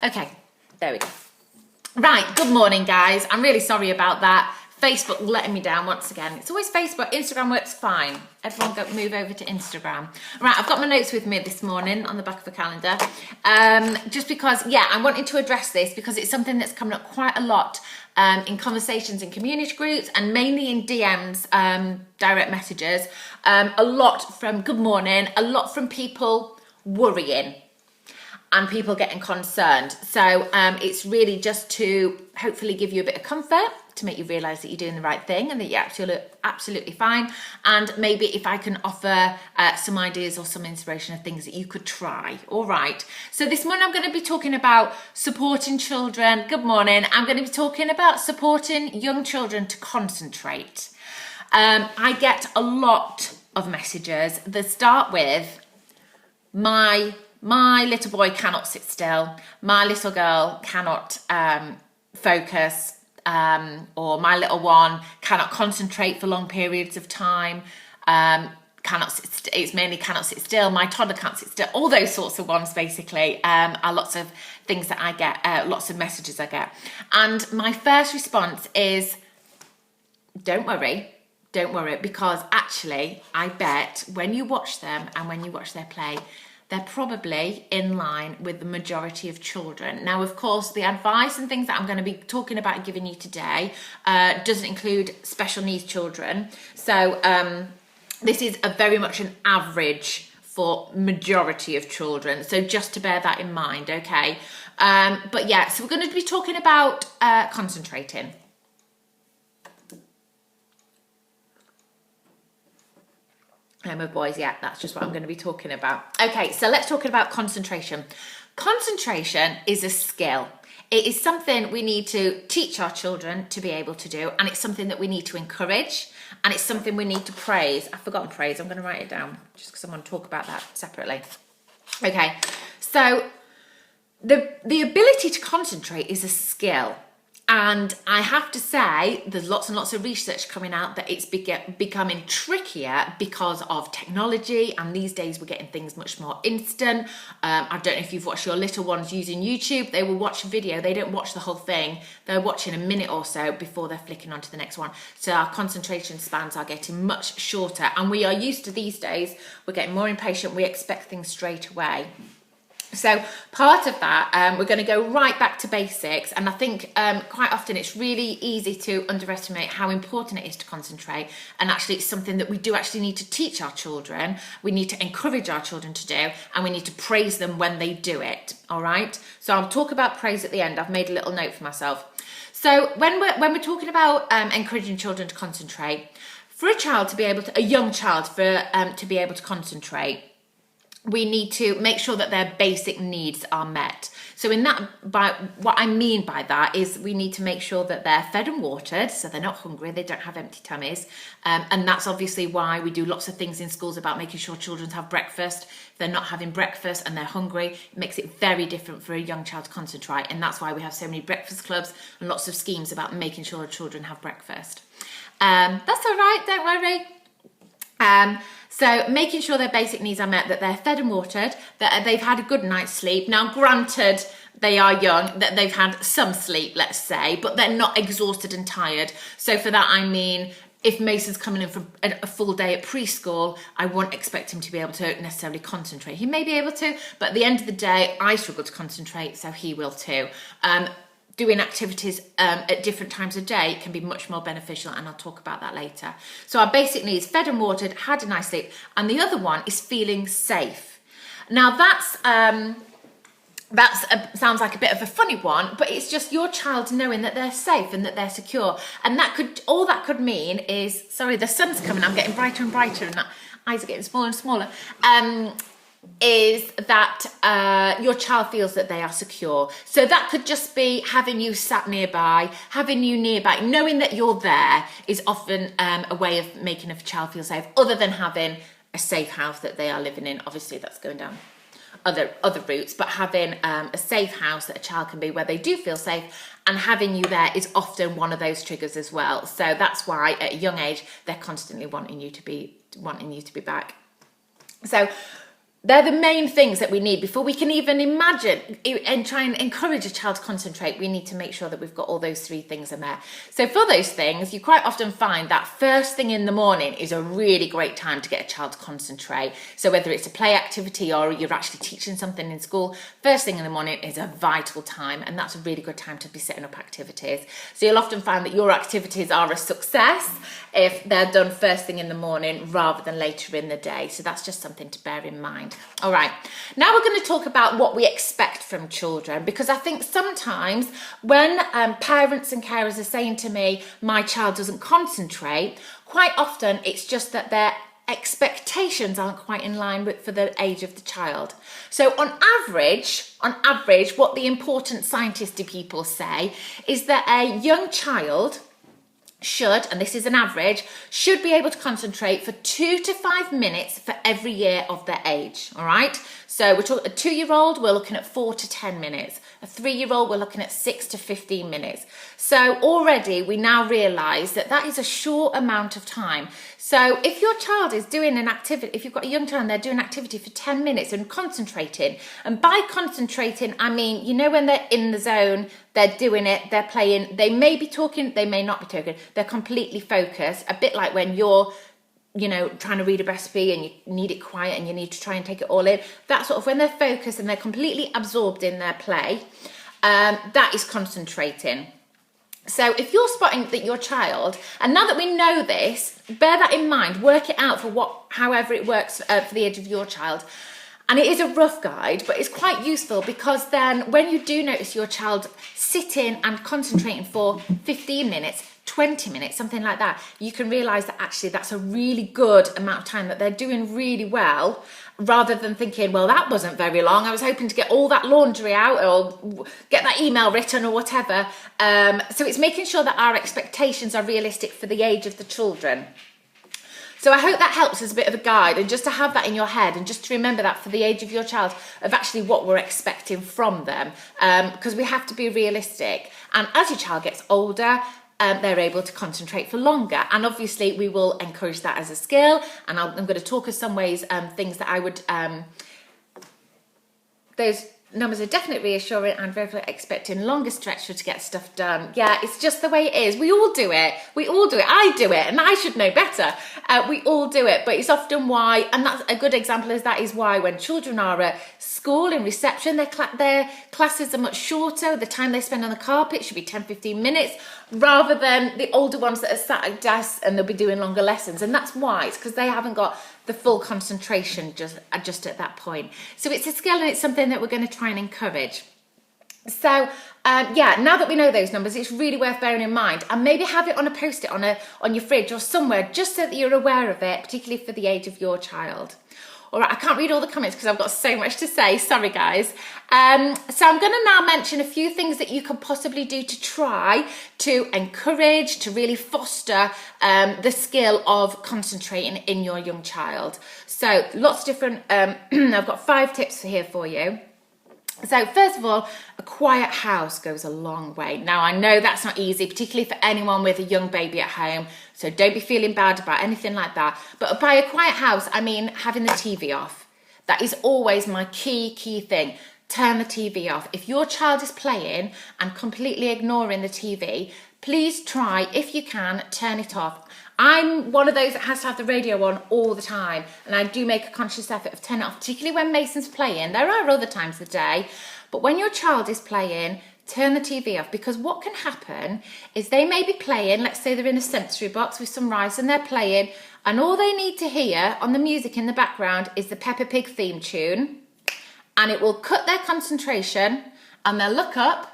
Okay, there we go. Right, good morning, guys. I'm really sorry about that. Facebook letting me down once again. It's always Facebook. Instagram works fine. Everyone move over to Instagram. Right, I've got my notes with me this morning on the back of the calendar. Just because, I wanted to address this because it's something that's coming up quite a lot in conversations in community groups and mainly in DMs, direct messages. A lot from good morning, a lot from people worrying and people getting concerned. So it's really just to hopefully give you a bit of comfort, to make you realise that you're doing the right thing and that you're absolutely fine. And maybe if I can offer some ideas or some inspiration of things that you could try. All right. So this morning I'm going to be talking about supporting children. Good morning. I'm going to be talking about supporting young children to concentrate. I get a lot of messages that start with my little boy cannot sit still, my little girl cannot focus, or my little one cannot concentrate for long periods of time, it's mainly cannot sit still, my toddler can't sit still, all those sorts of ones basically are lots of things that I get, lots of messages I get. And my first response is, don't worry, because actually I bet when you watch them and when you watch their play, they're probably in line with the majority of children. Now, of course, the advice and things that I'm going to be talking about and giving you today doesn't include special needs children. So this is very much an average for majority of children. So just to bear that in mind, okay? But yeah, so we're going to be talking about concentrating. With boys, yeah, that's just what I'm going to be talking about. Okay, so let's talk about concentration. Concentration is a skill. It is something we need to teach our children to be able to do, and it's something that we need to encourage, and it's something we need to praise. I've forgotten praise. I'm going to write it down just because I want to talk about that separately. Okay, so the ability to concentrate is a skill. And I have to say, there's lots and lots of research coming out that it's becoming trickier because of technology. And these days we're getting things much more instant. I don't know if you've watched your little ones using YouTube. They will watch a video. They don't watch the whole thing. They're watching a minute or so before they're flicking on to the next one. So our concentration spans are getting much shorter. And we are used to these days. We're getting more impatient. We expect things straight away. So part of that, we're going to go right back to basics. And I think quite often it's really easy to underestimate how important it is to concentrate. And actually it's something that we do actually need to teach our children. We need to encourage our children to do, and we need to praise them when they do it. All right. So I'll talk about praise at the end. I've made a little note for myself. So when we're talking about encouraging children to concentrate, for a young child to be able to concentrate, we need to make sure that their basic needs are met. So what I mean by that is we need to make sure that they're fed and watered, so they're not hungry, they don't have empty tummies. And that's obviously why we do lots of things in schools about making sure children have breakfast. If they're not having breakfast and they're hungry, it makes it very different for a young child to concentrate. And that's why we have so many breakfast clubs and lots of schemes about making sure children have breakfast. That's all right, don't worry. So making sure their basic needs are met, that they're fed and watered, that they've had a good night's sleep. Now, granted, they are young, that they've had some sleep, let's say, but they're not exhausted and tired. So for that, I mean, if Mason's coming in for a full day at preschool, I won't expect him to be able to necessarily concentrate. He may be able to, but at the end of the day, I struggle to concentrate, so he will too. Doing activities at different times of day can be much more beneficial, and I'll talk about that later. So our basic needs, fed and watered, had a nice sleep, and the other one is feeling safe. Now sounds like a bit of a funny one, but it's just your child knowing that they're safe and that they're secure. And all that could mean is, sorry, the sun's coming, I'm getting brighter and brighter, and that eyes are getting smaller and smaller. Is that your child feels that they are secure. So that could just be having you sat nearby, knowing that you're there is often a way of making a child feel safe, other than having a safe house that they are living in. Obviously that's going down other routes, but having a safe house that a child can be where they do feel safe, and having you there is often one of those triggers as well. So that's why at a young age they're constantly wanting you to be back. So they're the main things that we need before we can even imagine and try and encourage a child to concentrate. We need to make sure that we've got all those three things in there. So for those things, you quite often find that first thing in the morning is a really great time to get a child to concentrate. So whether it's a play activity or you're actually teaching something in school, first thing in the morning is a vital time, and that's a really good time to be setting up activities. So you'll often find that your activities are a success if they're done first thing in the morning rather than later in the day. So that's just something to bear in mind. All right, now we're going to talk about what we expect from children, because I think sometimes when parents and carers are saying to me, my child doesn't concentrate, quite often it's just that their expectations aren't quite in line with for the age of the child. So on average, what the important scientisty people say is that a young child should, and this is an average, should be able to concentrate for 2 to 5 minutes for every year of their age. All right, so we're talking a 2-year-old, we're looking at 4 to 10 minutes. A 3-year-old, we're looking at 6 to 15 minutes. So already we now realise that that is a short amount of time. So if your child is doing an activity, if you've got a young child and they're doing an activity for 10 minutes and concentrating, and by concentrating, I mean, you know, when they're in the zone, they're doing it, they're playing, they may be talking, they may not be talking, they're completely focused, a bit like when you're, you know, trying to read a recipe and you need it quiet and you need to try and take it all in. That's sort of when they're focused and they're completely absorbed in their play, that is concentrating. So if you're spotting that your child, and now that we know this, bear that in mind, work it out for however it works for the age of your child. And it is a rough guide, but it's quite useful, because then when you do notice your child sitting and concentrating for 15 minutes, 20 minutes, something like that, you can realise that actually that's a really good amount of time, that they're doing really well, rather than thinking, well, that wasn't very long, I was hoping to get all that laundry out or get that email written or whatever. So it's making sure that our expectations are realistic for the age of the children. So I hope that helps as a bit of a guide, and just to have that in your head and just to remember that for the age of your child, of actually what we're expecting from them, because we have to be realistic. And as your child gets older, they're able to concentrate for longer, and obviously we will encourage that as a skill, and I'm going to talk of some ways, things that I would, those numbers are definitely reassuring and very expecting longer stretch to get stuff done. Yeah, it's just the way it is. We all do it. I do it, and I should know better. We all do it, but it's often why, and that's a good example, is that is why when children are at school in reception, their classes are much shorter. The time they spend on the carpet should be 10-15 minutes, rather than the older ones that are sat at desks and they'll be doing longer lessons. And that's why, it's because they haven't got the full concentration just at that point. So it's a skill, and it's something that we're going to try and encourage. So yeah, now that we know those numbers, it's really worth bearing in mind, and maybe have it on a post-it on your fridge or somewhere, just so that you're aware of it, particularly for the age of your child. All right, I can't read all the comments because I've got so much to say. Sorry, guys. So I'm going to now mention a few things that you could possibly do to try to encourage, to really foster the skill of concentrating in your young child. So lots of different, I've got 5 tips here for you. So first of all, a quiet house goes a long way. Now, I know that's not easy, particularly for anyone with a young baby at home, so don't be feeling bad about anything like that. But by a quiet house, I mean having the TV off. That is always my key thing. Turn the TV off. If your child is playing and completely ignoring the TV, please try, if you can, turn it off. I'm one of those that has to have the radio on all the time, and I do make a conscious effort of turning it off, particularly when Mason's playing. There are other times of the day, but when your child is playing, turn the TV off, because what can happen is they may be playing, let's say they're in a sensory box with some rice and they're playing, and all they need to hear on the music in the background is the Peppa Pig theme tune, and it will cut their concentration, and they'll look up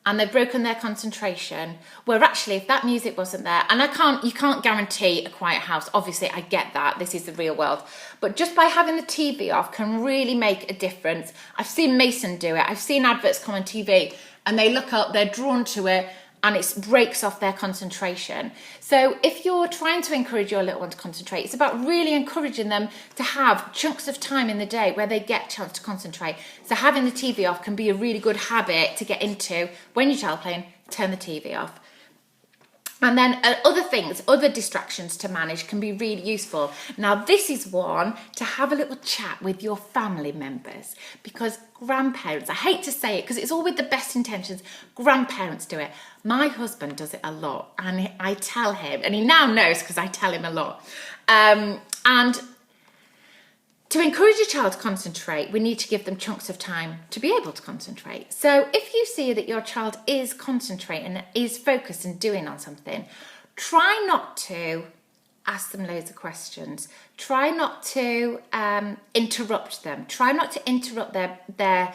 and they've broken their concentration. Where actually, if that music wasn't there, and you can't guarantee a quiet house, obviously I get that, this is the real world, but just by having the TV off can really make a difference. I've seen Mason do it, I've seen adverts come on TV, and they look up, they're drawn to it, and it breaks off their concentration. So if you're trying to encourage your little one to concentrate, it's about really encouraging them to have chunks of time in the day where they get a chance to concentrate. So having the TV off can be a really good habit to get into. When your child's playing, turn the TV off. And then other things, other distractions to manage can be really useful. Now, this is one to have a little chat with your family members, because grandparents, I hate to say it because it's all with the best intentions, grandparents do it. My husband does it a lot, and I tell him, and he now knows because I tell him a lot. And to encourage a child to concentrate, we need to give them chunks of time to be able to concentrate. So if you see that your child is concentrating, is focused and doing on something, try not to ask them loads of questions. Try not to interrupt them. Try not to interrupt their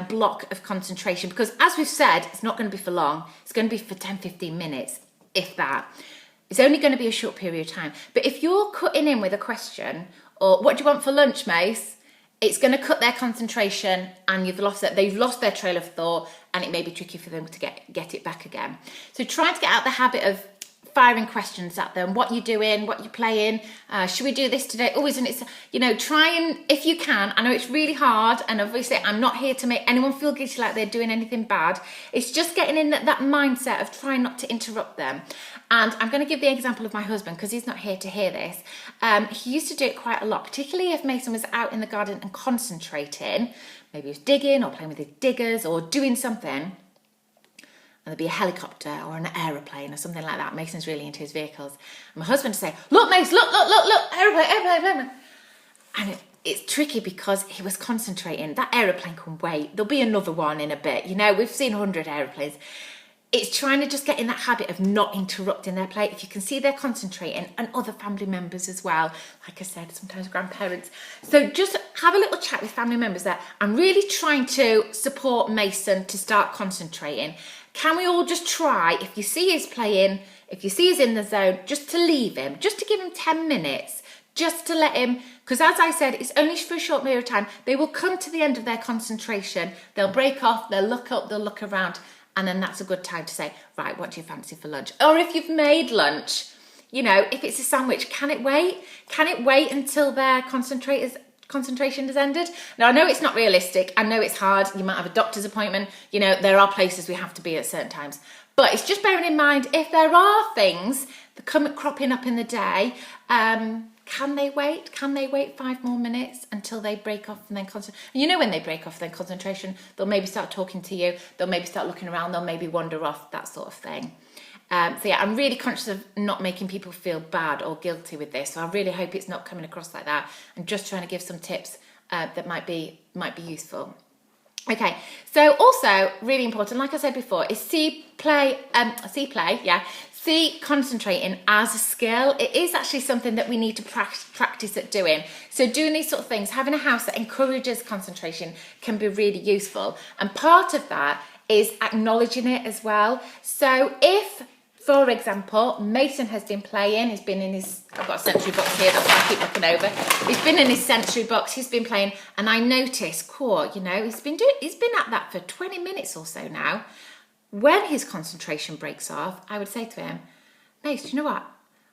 block of concentration, because as we've said, it's not going to be for long. It's going to be for 10, 15 minutes, if that. It's only going to be a short period of time. But if you're cutting in with a question, or what do you want for lunch, Mace? It's going to cut their concentration, and they've lost their trail of thought, and it may be tricky for them to get it back again. So try to get out the habit of firing questions at them. What you doing? What you playing? Should we do this today? Oh, isn't it? Try and, if you can, I know it's really hard, and obviously I'm not here to make anyone feel guilty like they're doing anything bad. It's just getting in that mindset of trying not to interrupt them. And I'm going to give the example of my husband, because he's not here to hear this. He used to do it quite a lot, particularly if Mason was out in the garden and concentrating. Maybe he was digging or playing with his diggers or doing something. And there'd be a helicopter or an aeroplane or something like that. Mason's really into his vehicles. And my husband would say, look, Mason, look, aeroplane. And it's tricky because he was concentrating. That aeroplane can wait. There'll be another one in a bit. We've seen 100 aeroplanes. It's trying to just get in that habit of not interrupting their play. If you can see they're concentrating, and other family members as well, like I said, sometimes grandparents. So just have a little chat with family members there. I'm really trying to support Mason to start concentrating. Can we all just try, if you see he's playing, if you see he's in the zone, just to leave him, just to give him 10 minutes, just to let him, because as I said, it's only for a short period of time. They will come to the end of their concentration. They'll break off, they'll look up, they'll look around, and then that's a good time to say, right, what do you fancy for lunch? Or if you've made lunch, if it's a sandwich, can it wait? Can it wait until their concentration has ended? Now, I know it's not realistic. I know it's hard. You might have a doctor's appointment. There are places we have to be at certain times. But it's just bearing in mind, if there are things that come cropping up in the day, can they wait? Can they wait 5 more minutes until they break off and then concentrate? When they break off their concentration, they'll maybe start talking to you. They'll maybe start looking around. They'll maybe wander off, that sort of thing. I'm really conscious of not making people feel bad or guilty with this. So I really hope it's not coming across like that. I'm just trying to give some tips that might be useful. Okay, so also really important, like I said before, is see concentrating as a skill. It is actually something that we need to practice at doing. So doing these sort of things, having a house that encourages concentration can be really useful. And part of that is acknowledging it as well. So if, for example, Mason has been playing, he's been in his, I've got a sensory box here, that's why I keep looking over. He's been in his sensory box, he's been playing, and I notice, he's been at that for 20 minutes or so now. When his concentration breaks off, I would say to him, Mace, do you know what?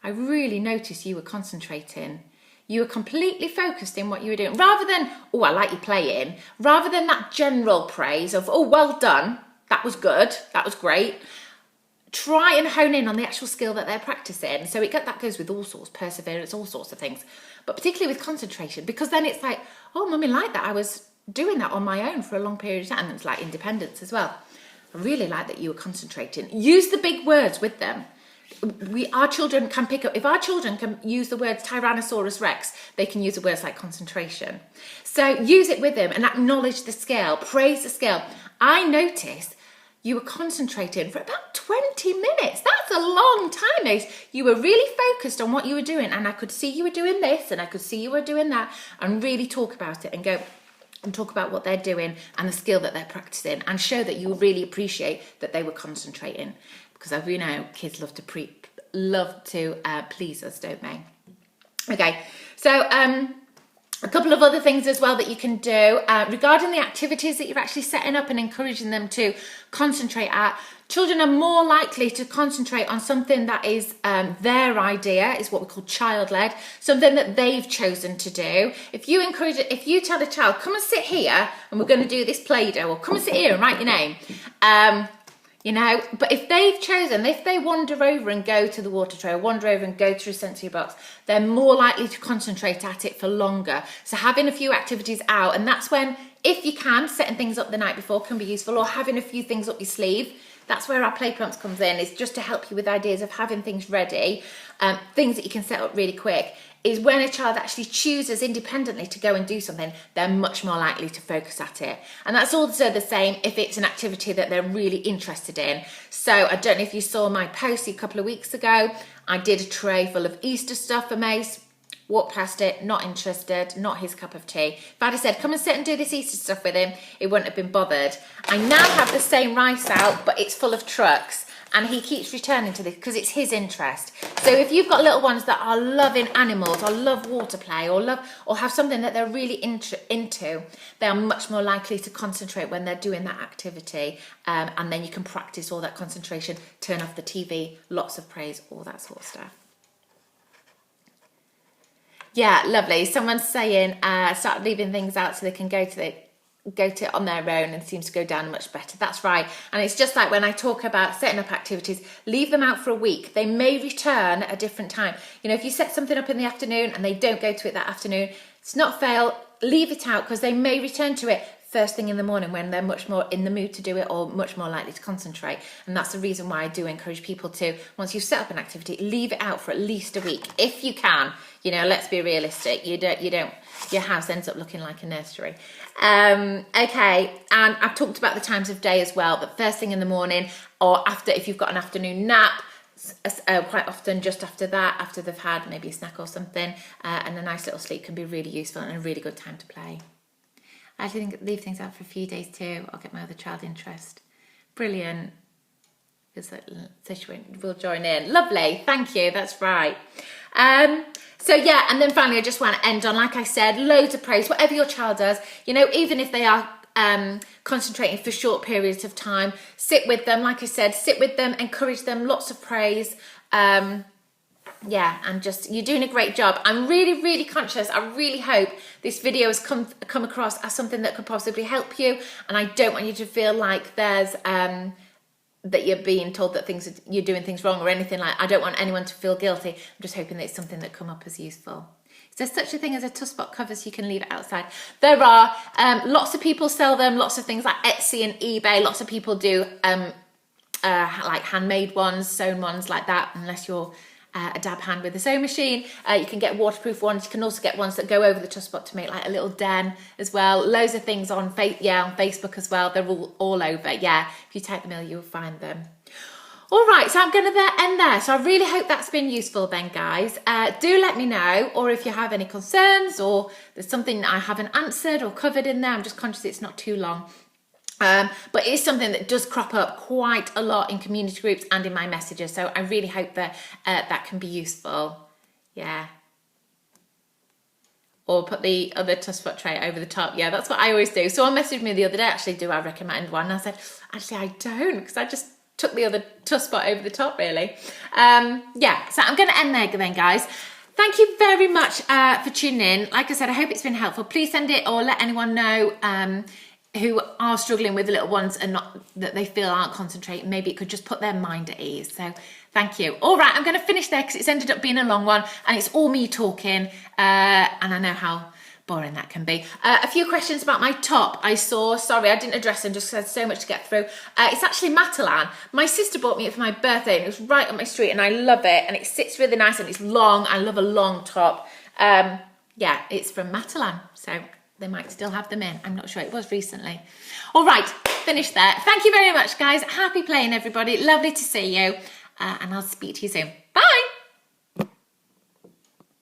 I really noticed you were concentrating. You were completely focused in what you were doing. Rather than, oh, I like you playing, rather than that general praise of, oh, well done, that was good, that was great. Try and hone in on the actual skill that they're practicing. So that goes with all sorts, perseverance, all sorts of things. But particularly with concentration, because then it's like, oh, Mummy liked that. I was doing that on my own for a long period of time. And it's like independence as well. I really like that you were concentrating. Use the big words with them. Our children can pick up, if our children can use the words Tyrannosaurus Rex, they can use the words like concentration. So use it with them and acknowledge the skill, praise the skill. I noticed you were concentrating for about 20 minutes. That's a long time, Ace. You were really focused on what you were doing, and I could see you were doing this and I could see you were doing that, and really talk about it and go and talk about what they're doing and the skill that they're practicing, and show that you really appreciate that they were concentrating. Because as we know, kids love to please us, don't they? Okay, so a couple of other things as well that you can do regarding the activities that you're actually setting up and encouraging them to concentrate at. Children are more likely to concentrate on something that is their idea, is what we call child-led, something that they've chosen to do. If you encourage it, if you tell the child, come and sit here and we're going to do this Play-Doh, or come and sit here and write your name. You know, but if they've chosen, if they wander over and go to the water tray, or wander over and go through a sensory box, they're more likely to concentrate at it for longer. So having a few activities out, and that's when, if you can, setting things up the night before can be useful, or having a few things up your sleeve. That's where our play prompts comes in, is just to help you with ideas of having things ready, things that you can set up really quick. Is when a child actually chooses independently to go and do something, they're much more likely to focus at it. And that's also the same if it's an activity that they're really interested in. So I don't know if you saw my post a couple of weeks ago. I did a tray full of Easter stuff for Mace. Walked past it, not interested, not his cup of tea. If I'd have said, come and sit and do this Easter stuff with him, he wouldn't have been bothered. I now have the same rice out, but it's full of trucks. And he keeps returning to this because it's his interest. So if you've got little ones that are loving animals, or love water play, or have something that they're really into, they are much more likely to concentrate when they're doing that activity. And then you can practice all that concentration, turn off the TV, lots of praise, all that sort of stuff. Yeah, lovely. Someone's saying start leaving things out so they can go to it on their own, and it seems to go down much better. That's right. And it's just like when I talk about setting up activities, leave them out for a week. They may return at a different time. You know, if you set something up in the afternoon and they don't go to it that afternoon, it's not a fail. Leave it out because they may return to it first thing in the morning when they're much more in the mood to do it, or much more likely to concentrate. And that's the reason why I do encourage people to, once you've set up an activity, leave it out for at least a week if you can. You know, let's be realistic. You don't your house ends up looking like a nursery. Okay, and I've talked about the times of day as well, but first thing in the morning, or after, if you've got an afternoon nap, quite often just after that, after they've had maybe a snack or something, and a nice little sleep can be really useful and a really good time to play. I think leave things out for a few days too. I'll get my other child interest. Brilliant. So she will join in. Lovely, thank you, that's right. So yeah, and then finally I just want to end on, like I said, loads of praise, whatever your child does, you know, even if they are concentrating for short periods of time, sit with them, like I said, sit with them, encourage them, lots of praise. Yeah, and just, you're doing a great job. I'm really, really conscious. I really hope this video has come across as something that could possibly help you. And I don't want you to feel like there's, that you're being told that you're doing things wrong or anything like that. I don't want anyone to feel guilty. I'm just hoping that it's something that come up as useful. Is there such a thing as a TUSSBOT cover so you can leave it outside? There are. Lots of people sell them. Lots of things like Etsy and eBay. Lots of people do like handmade ones, sewn ones like that, unless you're a dab hand with a sewing machine. You can get waterproof ones. You can also get ones that go over the TUSSBOT to make like a little den as well. Loads of things on Facebook as well. They're all over. Yeah, if you type them in, you'll find them. All right, so I'm going to end there. So I really hope that's been useful then, guys. Do let me know, or if you have any concerns, or there's something I haven't answered or covered in there. I'm just conscious it's not too long. But it is something that does crop up quite a lot in community groups and in my messages. So I really hope that that can be useful. Yeah. Or put the other TUSSBOT tray over the top. Yeah, that's what I always do. Someone messaged me the other day, actually, do I recommend one? And I said, actually, I don't, because I just took the other TUSSBOT over the top, really. Yeah, so I'm going to end there then, guys. Thank you very much for tuning in. Like I said, I hope it's been helpful. Please send it or let anyone know who are struggling with the little ones and not that they feel aren't concentrating. Maybe it could just put their mind at ease. So thank you. All right, I'm going to finish there because it's ended up being a long one and it's all me talking, and I know how boring that can be. A few questions about my top I saw. Sorry, I didn't address them just because I had so much to get through. It's actually Matalan. My sister bought me it for my birthday and it was right up my street and I love it and it sits really nice and it's long. I love a long top. Yeah, it's from Matalan, so they might still have them in. I'm not sure. It was recently. All right, finished there. Thank you very much, guys. Happy playing, everybody. Lovely to see you. And I'll speak to you soon. Bye.